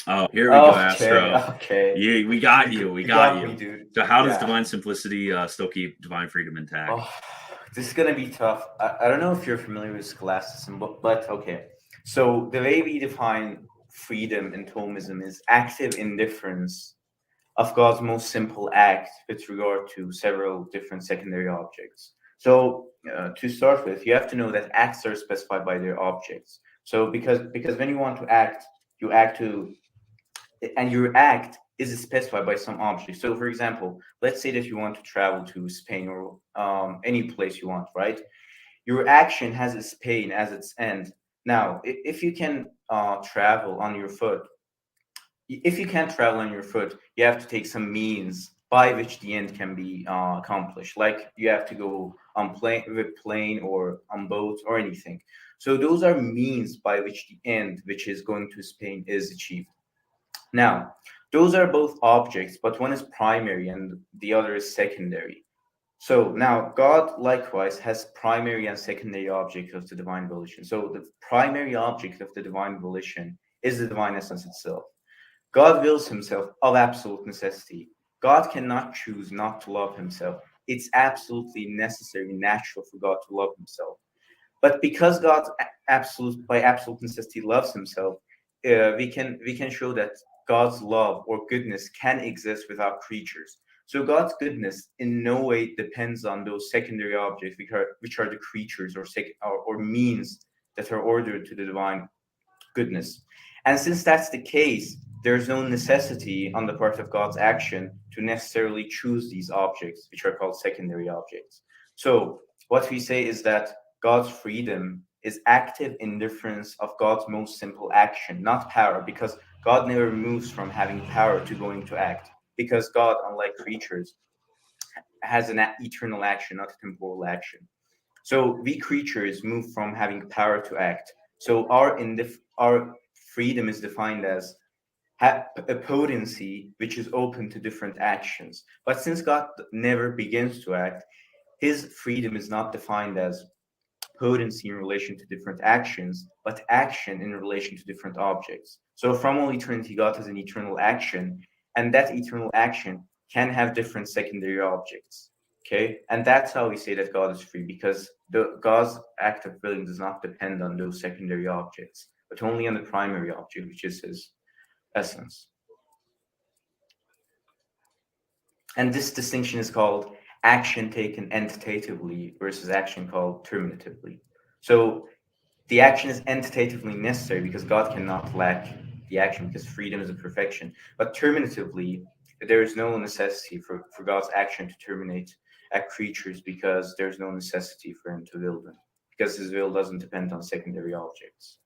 Oh, here we go, Okay, Astro. okay. Yeah, we got you. We You got got me, you. dude. So, how does Yeah. divine simplicity still keep divine freedom intact? Oh, this is gonna be tough. I don't know if you're familiar with scholasticism, but okay. So the way we define freedom in Thomism is active indifference of God's most simple act with regard to several different secondary objects. So to start with, you have to know that acts are specified by their objects. So because when you want to act, you act to and your act is specified by some object. So, for example, let's say that you want to travel to Spain or any place you want, right? Your action has a Spain as its end. Now, if you can travel on your foot, if you can't travel on your foot, you have to take some means by which the end can be accomplished. Like you have to go on plane with plane or on boat or anything. So those are means by which the end, which is going to Spain, is achieved. Now, those are both objects, but one is primary and the other is secondary. So now God likewise has primary and secondary objects of the divine volition. So the primary object of the divine volition is the divine essence itself. God wills himself of absolute necessity. God cannot choose not to love himself. It's absolutely necessary, natural for God to love himself. But because God absolute by absolute necessity loves himself, we can show that God's love or goodness can exist without creatures. So God's goodness in no way depends on those secondary objects, which are the creatures or means that are ordered to the divine goodness. And since that's the case, there's no necessity on the part of God's action to necessarily choose these objects, which are called secondary objects. So, what we say is that God's freedom is active indifference of God's most simple action, not power, because God never moves from having power to going to act. Because God, unlike creatures, has an eternal action, not a temporal action. So we creatures move from having power to act. So our freedom is defined as a potency which is open to different actions. But since God never begins to act, his freedom is not defined as potency in relation to different actions, but action in relation to different objects. So from all eternity, God has an eternal action, and that eternal action can have different secondary objects. Okay, and that's how we say that God is free, because the God's act of willing does not depend on those secondary objects, but only on the primary object, which is His essence. And this distinction is called action taken entitatively versus action called terminatively. So the action is entitatively necessary because God cannot lack the action because freedom is a perfection. But terminatively, there is no necessity for God's action to terminate at creatures because there's no necessity for him to will them because his will doesn't depend on secondary objects.